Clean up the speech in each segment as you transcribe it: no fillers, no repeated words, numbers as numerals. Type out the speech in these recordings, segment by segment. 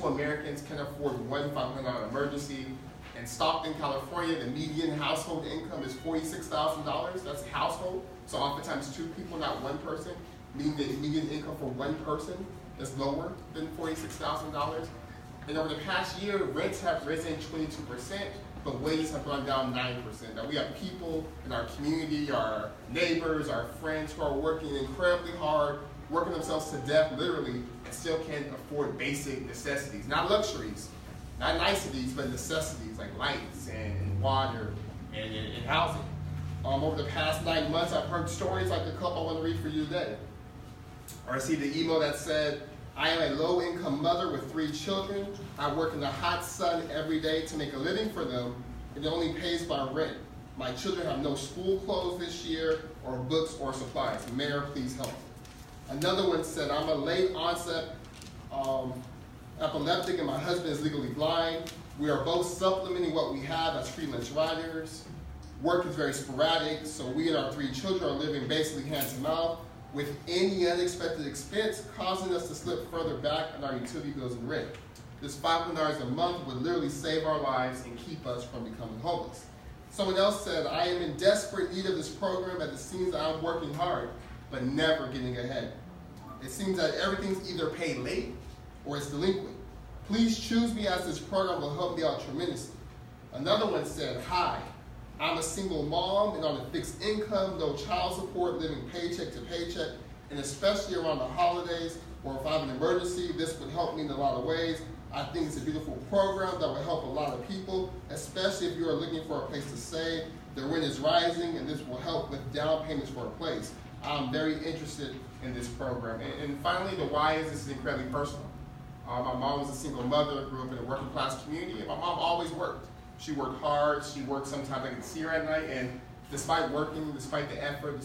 Americans can afford one $500 emergency. In Stockton, California, the median household income is $46,000. That's household. So oftentimes two people, not one person, meaning the median income for one person is lower than $46,000. And over the past year, rents have risen 22%, but wages have gone down 9%. Now we have people in our community, our neighbors, our friends who are working incredibly hard, working themselves to death, literally, and still can't afford basic necessities, not luxuries, not niceties, but necessities like lights and water and housing. Over the past 9 months, I've heard stories like the couple I want to read for you today. I received an email that said, I am a low-income mother with 3 children. I work in the hot sun every day to make a living for them, and it only pays my rent. My children have no school clothes this year, or books or supplies. Mayor, please help. Another one said, I'm a late onset epileptic and my husband is legally blind. We are both supplementing what we have as freelance writers. Work is very sporadic, so we and our 3 children are living basically hand to mouth, with any unexpected expense causing us to slip further back on our utility bills and rent. This $500 a month would literally save our lives and keep us from becoming homeless. Someone else said, I am in desperate need of this program as it seems that I'm working hard, but never getting ahead. It seems that everything's either paid late or it's delinquent. Please choose me as this program will help me out tremendously. Another one said, hi, I'm a single mom and on a fixed income, no child support, living paycheck to paycheck, and especially around the holidays or if I have an emergency, this would help me in a lot of ways. I think it's a beautiful program that will help a lot of people, especially if you are looking for a place to stay. The rent is rising and this will help with down payments for a place. I'm very interested in this program. And finally, the why is this is incredibly personal. My mom was a single mother, grew up in a working class community, and my mom always worked. She worked hard, she worked sometimes I could see her at night, and despite working, despite the effort,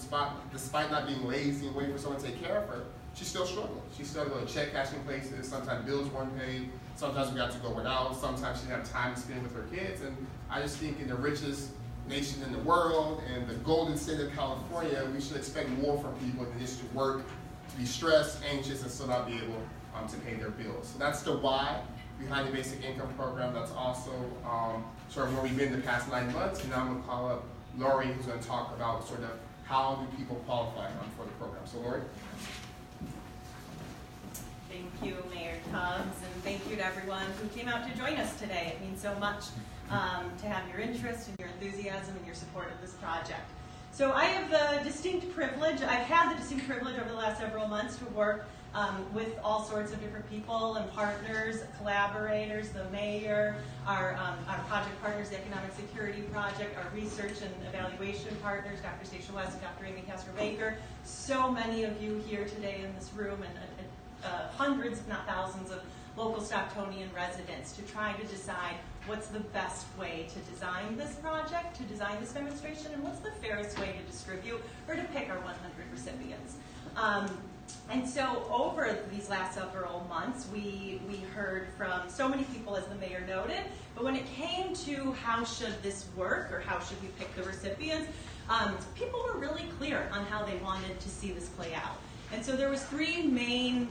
despite not being lazy and waiting for someone to take care of her, she's still struggling. She's still going to check cashing places, sometimes bills weren't paid, sometimes we got to go without, sometimes she didn't have time to spend with her kids, and I just think in the richest nation in the world and the golden state of California, we should expect more from people than just to work, to be stressed, anxious, and still not be able to pay their bills. So that's the why behind the basic income program. That's also sort of where we've been the past 9 months, and now I'm going to call up Lori, who's going to talk about sort of how do people qualify for the program. So Lori. Thank you, Mayor Tubbs, and thank you to everyone who came out to join us today. It means so much to have your interest and your enthusiasm and your support of this project. So I have the distinct privilege, I've had the distinct privilege over the last several months to work with all sorts of different people and partners, collaborators, the mayor, our project partners, the Economic Security Project, our research and evaluation partners, Dr. Stacia West and Dr. Amy Castro-Baker. So many of you here today in this room, and hundreds, if not thousands, of local Stocktonian residents to try to decide what's the best way to design this project, to design this demonstration, and what's the fairest way to distribute or to pick our 100 recipients. And so over these last several months, we heard from so many people, as the mayor noted, but when it came to how should this work or how should we pick the recipients, people were really clear on how they wanted to see this play out. And so there was 3 main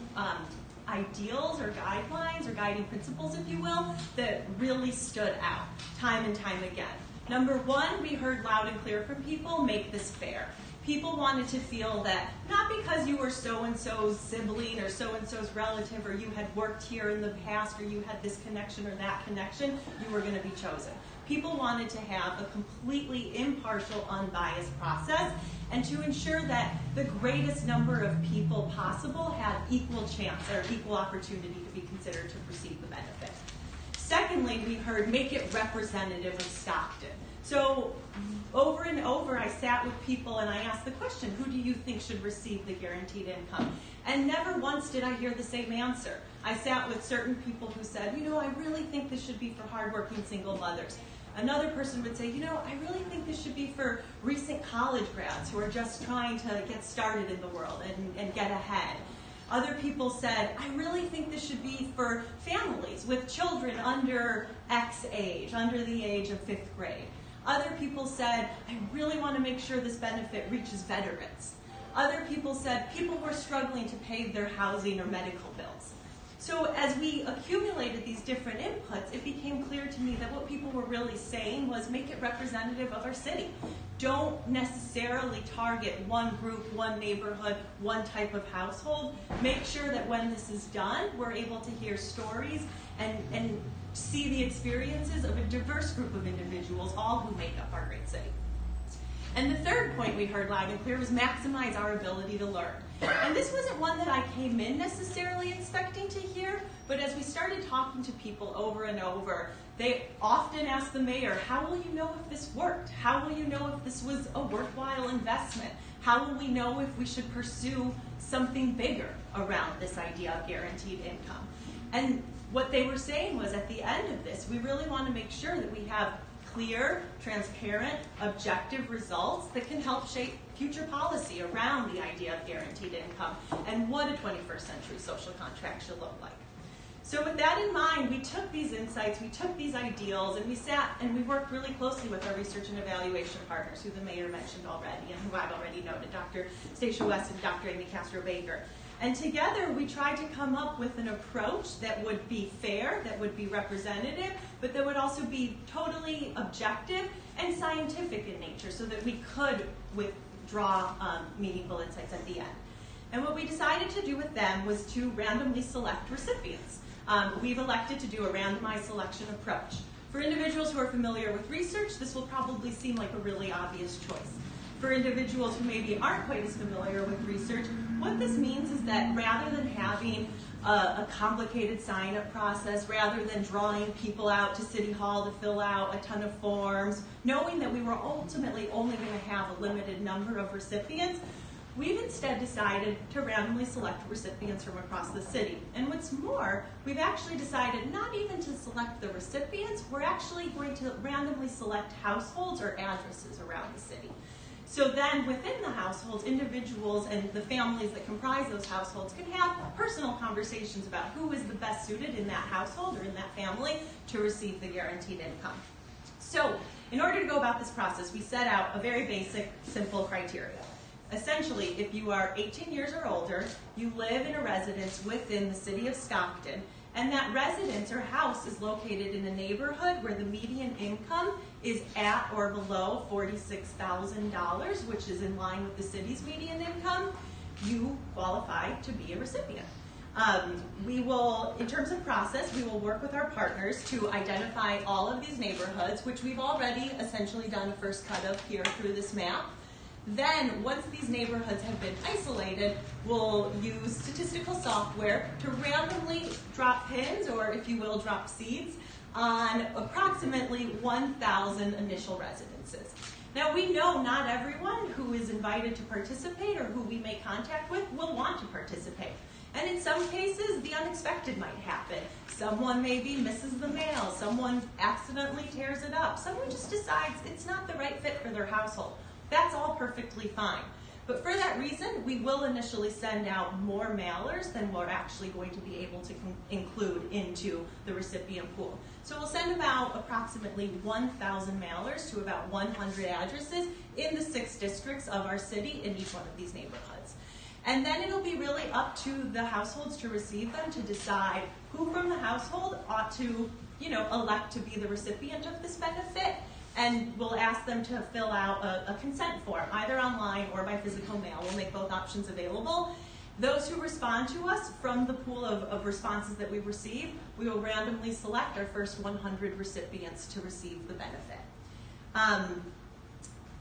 ideals or guidelines or guiding principles, if you will, that really stood out time and time again. Number 1, we heard loud and clear from people, make this fair. People wanted to feel that not because you were so-and-so's sibling or so-and-so's relative or you had worked here in the past or you had this connection or that connection, you were going to be chosen. People wanted to have a completely impartial, unbiased process and to ensure that the greatest number of people possible had equal chance or equal opportunity to be considered to receive the benefit. Secondly, we heard make it representative of Stockton. So over and over, I sat with people and I asked the question, who do you think should receive the guaranteed income? And never once did I hear the same answer. I sat with certain people who said, you know, I really think this should be for hardworking single mothers. Another person would say, you know, I really think this should be for recent college grads who are just trying to get started in the world and get ahead. Other people said, I really think this should be for families with children under X age, under the age of 5th grade. Other people said, I really want to make sure this benefit reaches veterans. Other people said, people who are struggling to pay their housing or medical bills. So as we accumulated these different inputs, it became clear to me that what people were really saying was make it representative of our city. Don't necessarily target one group, one neighborhood, one type of household. Make sure that when this is done, we're able to hear stories and see the experiences of a diverse group of individuals, all who make up our great city. And the third point we heard loud and clear was maximize our ability to learn. And this wasn't one that I came in necessarily expecting to hear, but as we started talking to people over and over, they often ask the mayor, how will you know if this worked? How will you know if this was a worthwhile investment? How will we know if we should pursue something bigger around this idea of guaranteed income? And what they were saying was at the end of this, we really want to make sure that we have clear, transparent, objective results that can help shape future policy around the idea of guaranteed income and what a 21st century social contract should look like. So with that in mind, we took these insights, we took these ideals, and we sat and we worked really closely with our research and evaluation partners, who the mayor mentioned already and who I've already noted, Dr. Stacia West and Dr. Amy Castro-Baker. And together we tried to come up with an approach that would be fair, that would be representative, but that would also be totally objective and scientific in nature so that we could withdraw meaningful insights at the end. And what we decided to do with them was to randomly select recipients. We've elected to do a randomized selection approach. For individuals who are familiar with research, this will probably seem like a really obvious choice. For individuals who maybe aren't quite as familiar with research, what this means is that rather than having a complicated sign-up process, rather than drawing people out to City Hall to fill out a ton of forms, knowing that we were ultimately only going to have a limited number of recipients, we've instead decided to randomly select recipients from across the city. And what's more, we've actually decided not even to select the recipients, we're actually going to randomly select households or addresses around the city. So then within the households, individuals and the families that comprise those households can have personal conversations about who is the best suited in that household or in that family to receive the guaranteed income. So in order to go about this process, we set out a very basic, simple criteria. Essentially, if you are 18 years or older, you live in a residence within the city of Stockton, and that residence or house is located in a neighborhood where the median income is at or below $46,000, which is in line with the city's median income, you qualify to be a recipient. We will, in terms of process, we will work with our partners to identify all of these neighborhoods, which we've already essentially done a first cut of here through this map. Then, once these neighborhoods have been isolated, we'll use statistical software to randomly drop pins, or if you will, drop seeds, on approximately 1,000 initial residences. Now, we know not everyone who is invited to participate or who we make contact with will want to participate. And in some cases, the unexpected might happen. Someone maybe misses the mail, someone accidentally tears it up, someone just decides it's not the right fit for their household. That's all perfectly fine. But for that reason, we will initially send out more mailers than we're actually going to be able to include into the recipient pool. So we'll send about approximately 1,000 mailers to about 100 addresses in the 6 districts of our city in each one of these neighborhoods. And then it'll be really up to the households to receive them to decide who from the household ought to, elect to be the recipient of this benefit. And we'll ask them to fill out a consent form, either online or by physical mail. We'll make both options available. Those who respond to us from the pool of responses that we receive, we will randomly select our first 100 recipients to receive the benefit.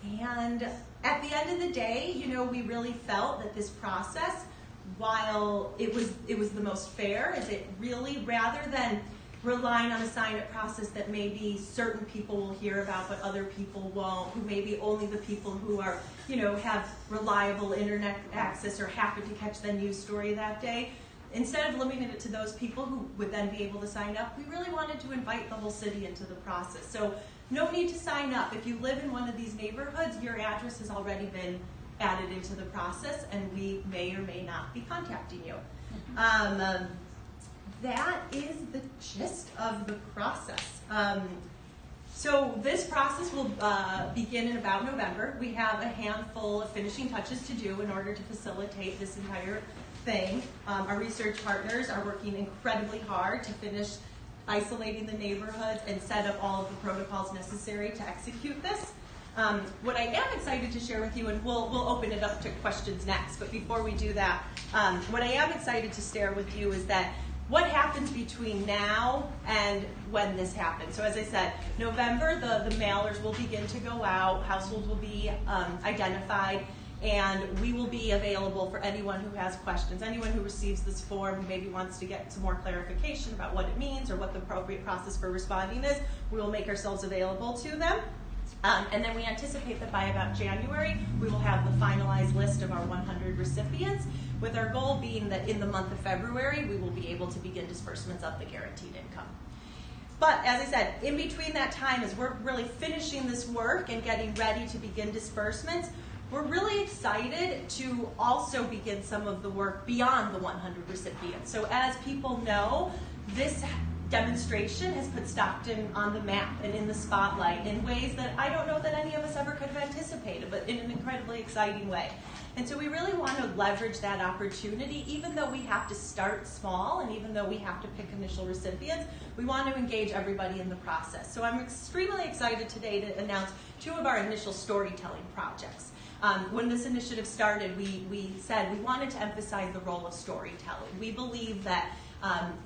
And at the end of the day, we really felt that this process, while it was the most fair, is it really, rather than relying on a sign-up process that maybe certain people will hear about but other people won't, who maybe only the people who are, have reliable internet access or happen to catch the news story that day, instead of limiting it to those people who would then be able to sign up, we really wanted to invite the whole city into the process. So no need to sign up. If you live in one of these neighborhoods, your address has already been added into the process, and we may or may not be contacting you. That is the gist of the process. So this process will begin in about November. We have a handful of finishing touches to do in order to facilitate this entire thing. Our research partners are working incredibly hard to finish isolating the neighborhoods and set up all of the protocols necessary to execute this. What I am excited to share with you, and we'll open it up to questions next, but before we do that, what I am excited to share with you is that what happens between now and when this happens. So as I said, November, the mailers will begin to go out, households will be identified, and we will be available for anyone who has questions, anyone who receives this form who maybe wants to get some more clarification about what it means or what the appropriate process for responding is. We will make ourselves available to them. And then we anticipate that by about January, we will have the finalized list of our 100 recipients, with our goal being that in the month of February, we will be able to begin disbursements of the guaranteed income. But as I said, in between that time, as we're really finishing this work and getting ready to begin disbursements, we're really excited to also begin some of the work beyond the 100 recipients. So as people know, this demonstration has put Stockton on the map and in the spotlight in ways that I don't know that any of us ever could have anticipated, but in an incredibly exciting way. And so we really want to leverage that opportunity, even though we have to start small and even though we have to pick initial recipients, we want to engage everybody in the process. So I'm extremely excited today to announce 2 of our initial storytelling projects. When this initiative started, we said we wanted to emphasize the role of storytelling. We believe that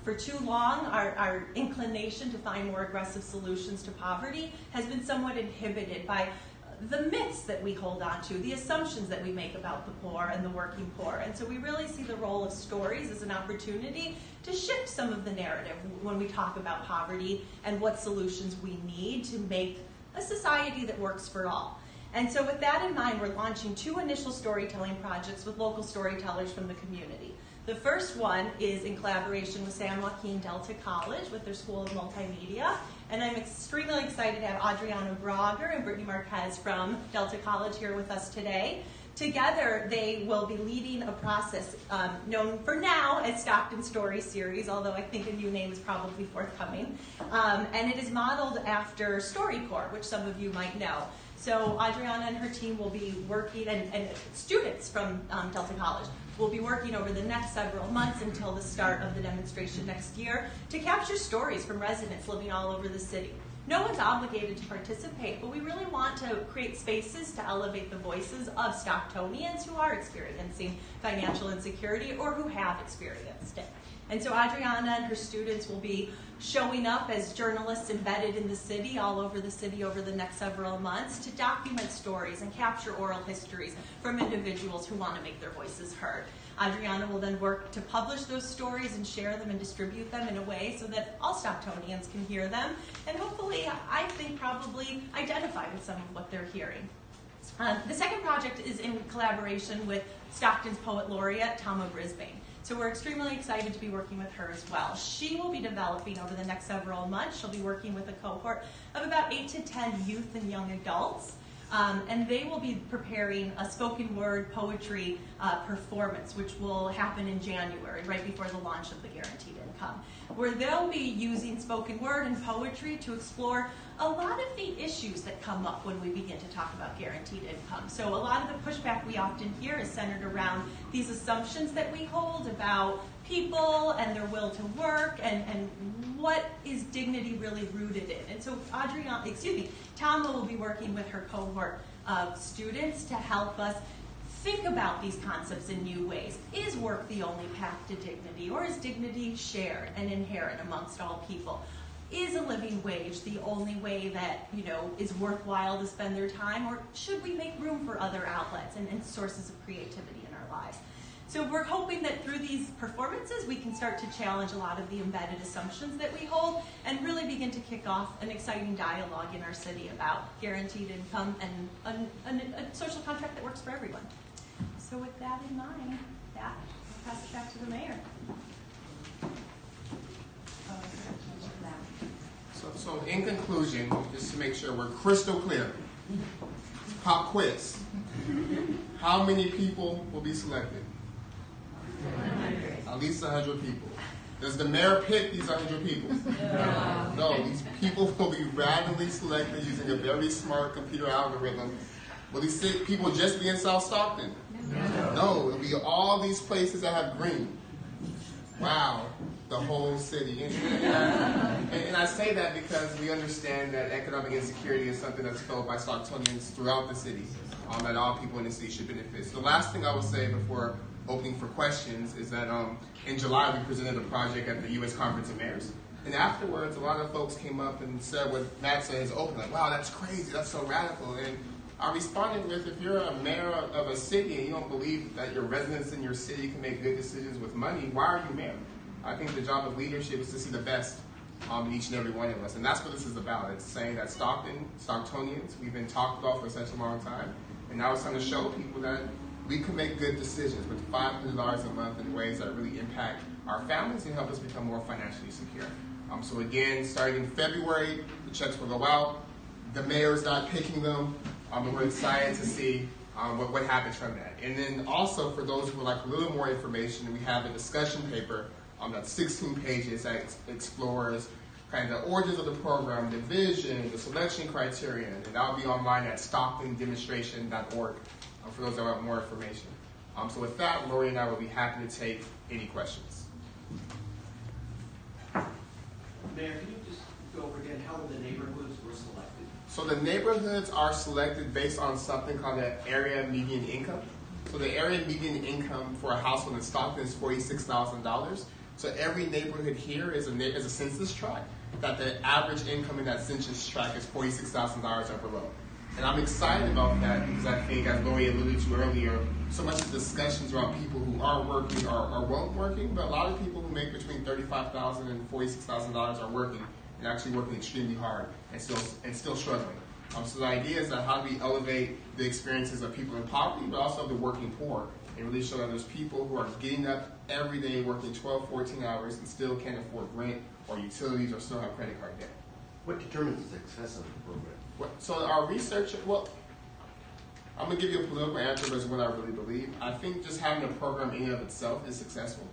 for too long, our inclination to find more aggressive solutions to poverty has been somewhat inhibited by the myths that we hold on to, the assumptions that we make about the poor and the working poor. And so we really see the role of stories as an opportunity to shift some of the narrative when we talk about poverty and what solutions we need to make a society that works for all. And so with that in mind, we're launching 2 initial storytelling projects with local storytellers from the community. The first one is in collaboration with San Joaquin Delta College with their School of Multimedia. And I'm extremely excited to have Adriana Brager and Brittany Marquez from Delta College here with us today. Together, they will be leading a process known for now as Stockton Story Series, although I think a new name is probably forthcoming. And it is modeled after StoryCorps, which some of you might know. So Adriana and her team will be working, and students from Delta College will be working over the next several months until the start of the demonstration next year to capture stories from residents living all over the city. No one's obligated to participate, but we really want to create spaces to elevate the voices of Stocktonians who are experiencing financial insecurity or who have experienced it. And so Adriana and her students will be showing up as journalists embedded in the city, all over the city over the next several months to document stories and capture oral histories from individuals who want to make their voices heard. Adriana will then work to publish those stories and share them and distribute them in a way so that all Stocktonians can hear them and hopefully, I think, probably identify with some of what they're hearing. The second project is in collaboration with Stockton's Poet Laureate, Tama Brisbane. So we're extremely excited to be working with her as well. She will be developing over the next several months. She'll be working with a cohort of about 8 to 10 youth and young adults. And they will be preparing a spoken word poetry performance, which will happen in January, right before the launch of the Guaranteed Income, where they'll be using spoken word and poetry to explore a lot of the issues that come up when we begin to talk about guaranteed income. So a lot of the pushback we often hear is centered around these assumptions that we hold about people and their will to work and what is dignity really rooted in. And so Tama will be working with her cohort of students to help us think about these concepts in new ways. Is work the only path to dignity, or is dignity shared and inherent amongst all people? Is a living wage the only way that, is worthwhile to spend their time, or should we make room for other outlets and sources of creativity in our lives? So we're hoping that through these performances, we can start to challenge a lot of the embedded assumptions that we hold and really begin to kick off an exciting dialogue in our city about guaranteed income and a social contract that works for everyone. So with that in mind, I'll pass it back to the mayor. So in conclusion, just to make sure we're crystal clear, pop quiz. How many people will be selected? 100. At least 100 people. Does the mayor pick these 100 people? No, these people will be randomly selected using a very smart computer algorithm. Will these people just be in South Stockton? No, it'll be all these places that have green. Wow, the whole city. And I say that because we understand that economic insecurity is something that's felt by Stocktonians throughout the city, that all people in the city should benefit. So the last thing I will say before opening for questions is that in July we presented a project at the U.S. Conference of Mayors. And afterwards, a lot of folks came up and said what Matt said is open, like, wow, that's crazy, that's so radical. And I responded with, if you're a mayor of a city and you don't believe that your residents in your city can make good decisions with money, why are you mayor? I think the job of leadership is to see the best in each and every one of us. And that's what this is about. It's saying that Stocktonians, we've been talked about for such a long time. And now it's time to show people that we can make good decisions with $500 a month in ways that really impact our families and help us become more financially secure. So again, starting in February, the checks will go out. The mayor's not picking them, but we're excited to see what happens from that. And then also for those who would like a little more information, we have a discussion paper that's 16 pages that explores kind of the origins of the program, the vision, the selection criterion, and that will be online at stocktondemonstration.org for those that want more information. So with that, Lori and I will be happy to take any questions. Mayor, can you just go over again how the neighborhoods were selected? So the neighborhoods are selected based on something called the area median income. So the area median income for a household in Stockton is $46,000. So every neighborhood here is a census tract, that the average income in that census tract is $46,000 or below. And I'm excited about that because I think, as Lori alluded to earlier, so much of the discussions around people who are working or won't working, but a lot of people who make between $35,000 and $46,000 are working and actually working extremely hard and still struggling. So the idea is that how do we elevate the experiences of people in poverty, but also of the working poor, and really show that there's people who are getting up every day, working 12, 14 hours, and still can't afford rent or utilities or still have credit card debt. What determines the success of the program? So our research, well, I'm going to give you a political answer, but it's what I really believe. I think just having a program in and of itself is successful.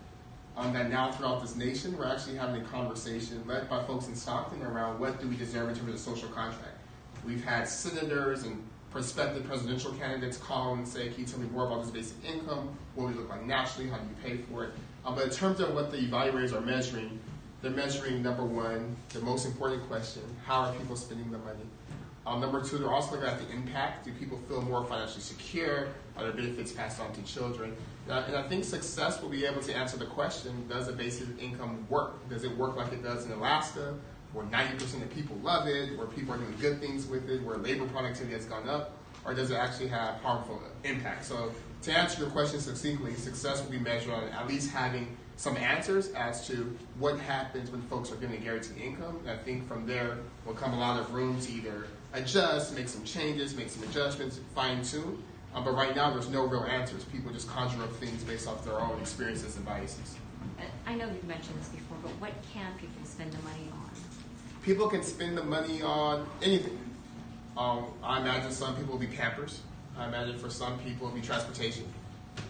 That now throughout this nation, we're actually having a conversation led by folks in Stockton around what do we deserve in terms of social contract. We've had senators and prospective presidential candidates call and say, can you tell me more about this basic income? What would it look like nationally? How do you pay for it? But in terms of what the evaluators are measuring, they're measuring, number one, the most important question, how are people spending the money? Number two, they're also looking at the impact. Do people feel more financially secure? Are there benefits passed on to children? And I think success will be able to answer the question, does a basic income work? Does it work like it does in Alaska, where 90% of people love it, where people are doing good things with it, where labor productivity has gone up? Or does it actually have harmful impact? So to answer your question succinctly, success will be measured on at least having some answers as to what happens when folks are getting a guaranteed income. And I think from there will come a lot of room to either adjust, make some changes, make some adjustments, fine-tune. But right now, there's no real answers. People just conjure up things based off their own experiences and biases. I know you've mentioned this before, but what can people spend the money on? People can spend the money on anything. I imagine some people will be Pampers. I imagine for some people it'll be transportation.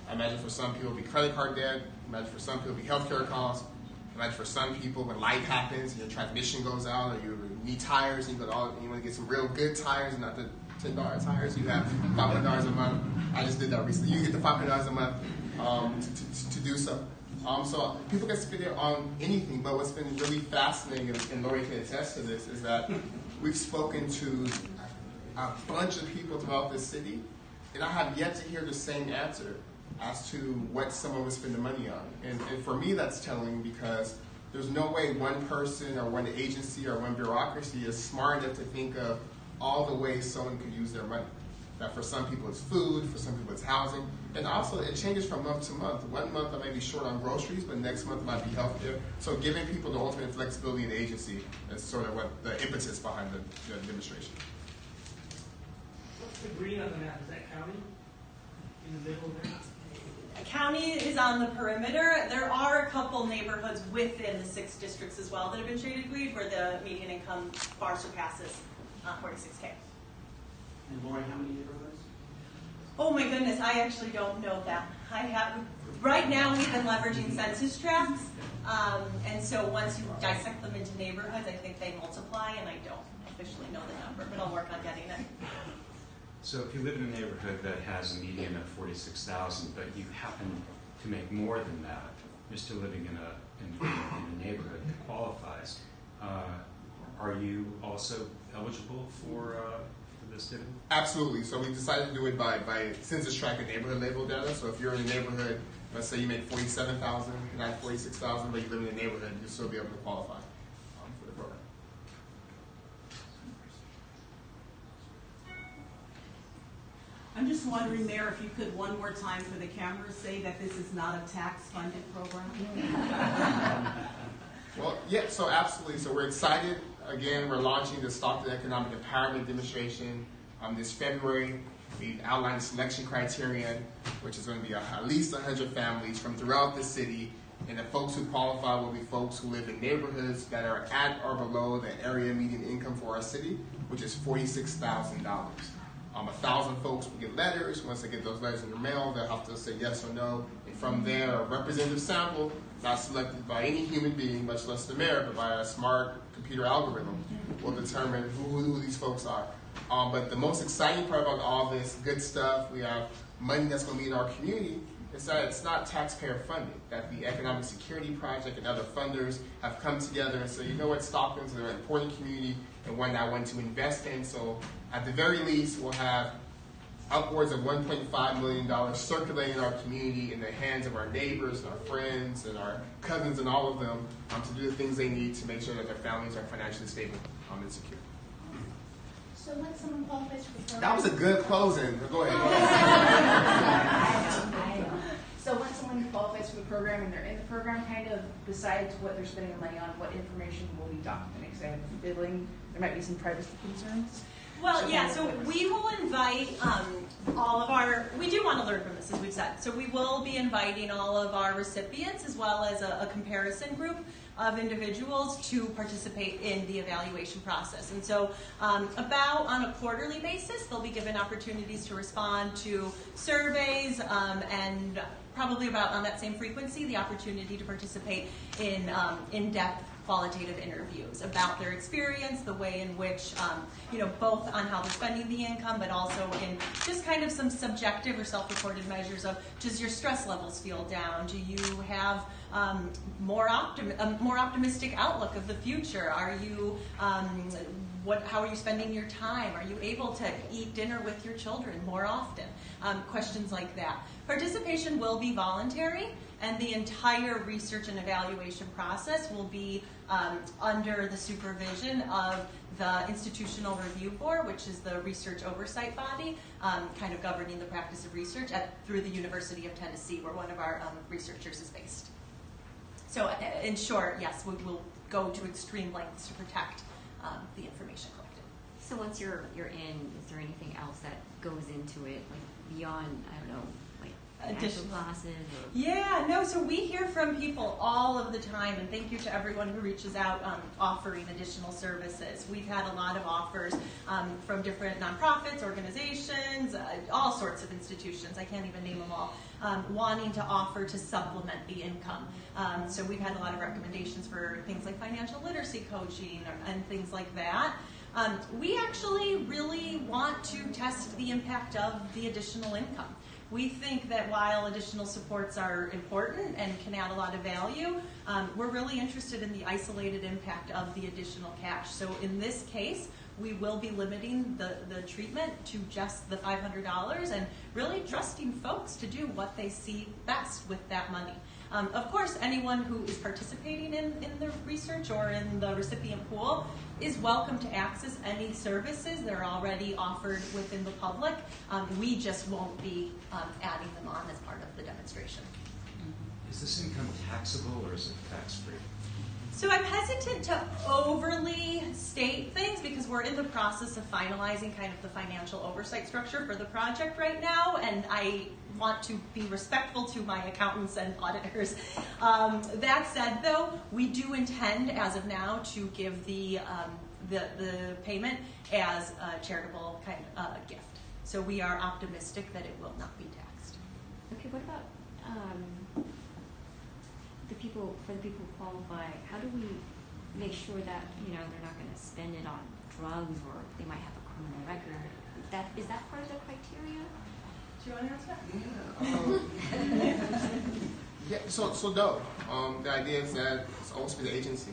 I imagine for some people it'll be credit card debt. I imagine for some people it'll be healthcare costs. I imagine for some people when life happens and your transmission goes out or you need tires and you want to get some real good tires, not the $10 tires, you have $500 a month. I just did that recently. You get the $500 a month to do so. So people can spend it on anything, but what's been really fascinating, and Lori can attest to this, is that we've spoken to a bunch of people throughout this city, and I have yet to hear the same answer as to what someone would spend the money on. And for me, that's telling because there's no way one person or one agency or one bureaucracy is smart enough to think of all the ways someone could use their money. That for some people it's food, for some people it's housing, and also it changes from month to month. One month I may be short on groceries, but next month it might be healthcare. So giving people the ultimate flexibility in the agency is sort of what the impetus behind the demonstration. What's the green on the map? Is that county? In the middle there? County is on the perimeter. There are a couple neighborhoods within the 6 districts as well that have been shaded green where the median income far surpasses $46K. And Lori, how many neighborhoods? Oh my goodness, I actually don't know that. Right now we've been leveraging census tracts, and so once you dissect them into neighborhoods, I think they multiply, and I don't officially know the number, but I'll work on getting it. So if you live in a neighborhood that has a median of 46,000, but you happen to make more than that, you're still living in a neighborhood that qualifies. Are you also eligible for this dividend? Absolutely. So we decided to do it by census tract and neighborhood label data. So if you're in a neighborhood, let's say you make 47,000, not 46,000, but you live in a neighborhood, you'll still be able to qualify for the program. I'm just wondering, Mayor, if you could one more time for the camera say that this is not a tax-funded program? Well, yeah, so absolutely. So we're excited. Again, we're launching the Stockton Economic Empowerment Demonstration this February. We've outlined the selection criterion, which is going to be at least 100 families from throughout the city. And the folks who qualify will be folks who live in neighborhoods that are at or below the area median income for our city, which is $46,000. 1,000 folks will get letters. Once they get those letters in the mail, they'll have to say yes or no. And from there, a representative sample, not selected by any human being, much less the mayor, but by a smart computer algorithm, will determine who these folks are. But the most exciting part about all this good stuff, we have money that's going to be in our community, is that it's not taxpayer funded, that the Economic Security Project and other funders have come together and said, you know what, Stockton's an important community and one I want to invest in. So at the very least, we'll have upwards of $1.5 million circulating in our community in the hands of our neighbors and our friends and our cousins and all of them to do the things they need to make sure that their families are financially stable and secure. So when someone qualifies for the program... That was a good closing. Go ahead. I know. So when someone qualifies for the program and they're in the program, kind of besides what they're spending the money on, what information will be documented? Because I have billing, there might be some privacy concerns. Well, yeah, so we will invite all of our, we do want to learn from this, as we've said. So we will be inviting all of our recipients as well as a comparison group of individuals to participate in the evaluation process. And so about on a quarterly basis, they'll be given opportunities to respond to surveys and probably about on that same frequency, the opportunity to participate in in-depth qualitative interviews about their experience, the way in which, both on how they're spending the income, but also in just kind of some subjective or self-reported measures of, does your stress levels feel down? Do you have a more optimistic outlook of the future? Are you, how are you spending your time? Are you able to eat dinner with your children more often? Questions like that. Participation will be voluntary, and the entire research and evaluation process will be under the supervision of the Institutional Review Board, which is the research oversight body, kind of governing the practice of research through the University of Tennessee, where one of our researchers is based. So in short, yes, we will go to extreme lengths to protect the information collected. So once you're in, is there anything else that goes into it, like beyond, I don't know, additional classes? Or? Yeah, no, so we hear from people all of the time, and thank you to everyone who reaches out offering additional services. We've had a lot of offers from different nonprofits, organizations, all sorts of institutions, I can't even name them all, wanting to offer to supplement the income. So we've had a lot of recommendations for things like financial literacy coaching and things like that. We actually really want to test the impact of the additional income. We think that while additional supports are important and can add a lot of value, we're really interested in the isolated impact of the additional cash. So in this case, we will be limiting the treatment to just the $500 and really trusting folks to do what they see best with that money. Of course, anyone who is participating in the research or in the recipient pool is welcome to access any services that are already offered within the public. We just won't be adding them on as part of the demonstration. Is this income taxable or is it tax-free? So I'm hesitant to overly state things because we're in the process of finalizing kind of the financial oversight structure for the project right now, and I want to be respectful to my accountants and auditors. That said, though, we do intend, as of now, to give the payment as a charitable kind of gift. So we are optimistic that it will not be taxed. Okay, what about for the people who qualify? How do we make sure that they're not going to spend it on drugs or they might have a criminal record? Is that part of the criteria? Do you want to answer that? Yeah, so no. The idea is that it's always be the agency.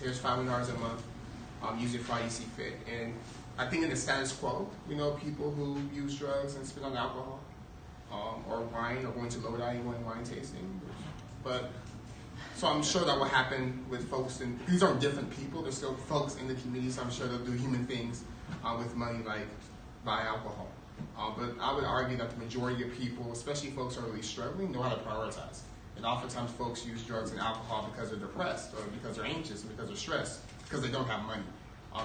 Here's $500 a month. Use it for how you see fit. And I think in the status quo, we know people who use drugs and spend on alcohol, or wine, or going to Lodi and wine tasting. But so I'm sure that will happen with folks. And these aren't different people. They're still folks in the community. So I'm sure they'll do human things with money, like buy alcohol. But I would argue that the majority of people, especially folks who are really struggling, know how to prioritize. And oftentimes folks use drugs and alcohol because they're depressed, or because they're anxious, or because they're stressed, because they don't have money.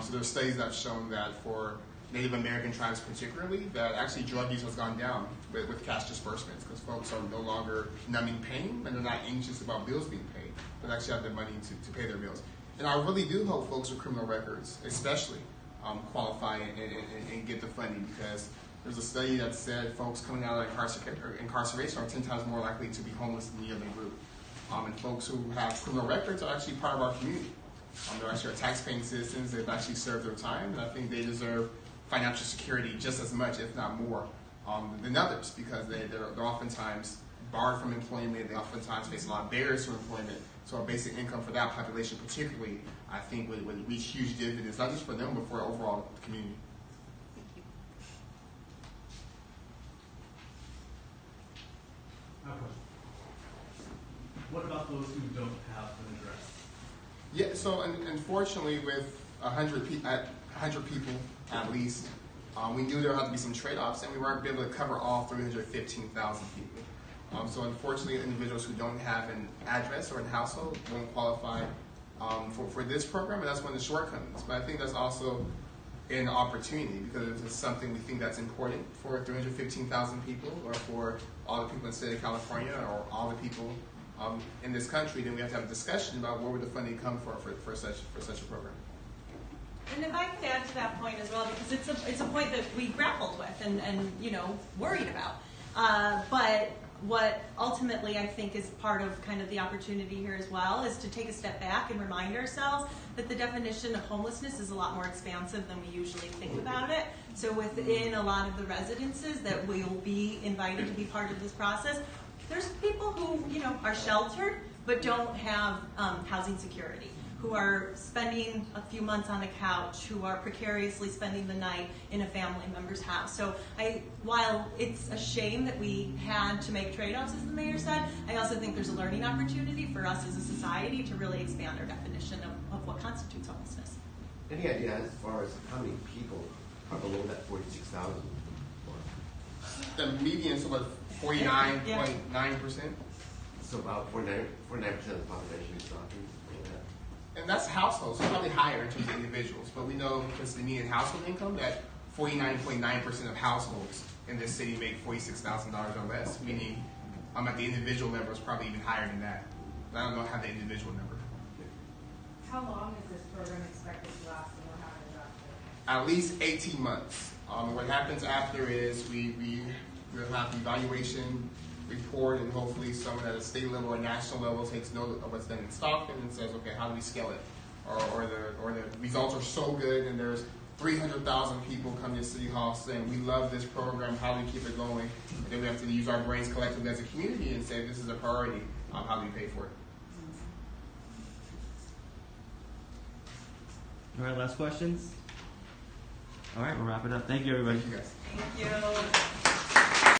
So there's studies that have shown that for Native American tribes particularly, that actually drug use has gone down with cash disbursements, because folks are no longer numbing pain, and they're not anxious about bills being paid, but actually have the money to pay their bills. And I really do hope folks with criminal records, especially, qualify and get the funding, because there's a study that said folks coming out of incarceration are 10 times more likely to be homeless than the other group. And folks who have criminal records are actually part of our community. They're actually our tax-paying citizens. They've actually served their time, and I think they deserve financial security just as much, if not more, than others, because they're oftentimes barred from employment. They oftentimes face a lot of barriers to employment. So a basic income for that population particularly, I think, would reach huge dividends, not just for them, but for overall the community. What about those who don't have an address? Yeah, so unfortunately, with 100 people at least, we knew there had to be some trade-offs, and we weren't able to cover all 315,000 people. So unfortunately, individuals who don't have an address or a household won't qualify for this program, and that's one of the shortcomings. But I think that's also an opportunity, because if it's something we think that's important for 315,000 people, or for all the people in the state of California, or all the people in this country, then we have to have a discussion about where would the funding come for such a program. And if I could add to that point as well, because it's a point that we grappled with and worried about. But what ultimately I think is part of kind of the opportunity here as well is to take a step back and remind ourselves that the definition of homelessness is a lot more expansive than we usually think about it. So within a lot of the residences that will be invited to be part of this process, there's people who are sheltered but don't have housing security, who are spending a few months on a couch, who are precariously spending the night in a family member's house. So while it's a shame that we had to make trade-offs, as the mayor said, I also think there's a learning opportunity for us as a society to really expand our definition of what constitutes homelessness. Any idea as far as how many people are below that 46,000 mark? The median is about 49.9%. So about 49% of the population is talking. And that's households, so probably higher in terms of individuals. But we know, because the median household income, that 49.9% of households in this city make $46,000 or less, meaning at the individual level is probably even higher than that. But I don't have the individual number. How long is this program expected to last, and we're having it At least 18 months. What happens after is we'll have the evaluation report, and hopefully someone at a state level or national level takes note of what's done in Stockton and says, okay, how do we scale it? Or the results are so good and there's 300,000 people come to City Hall saying, we love this program, how do we keep it going? And then we have to use our brains collectively as a community and say, this is a priority, how do we pay for it? All right, last questions? All right, we'll wrap it up. Thank you, everybody. Thank you guys. Thank you.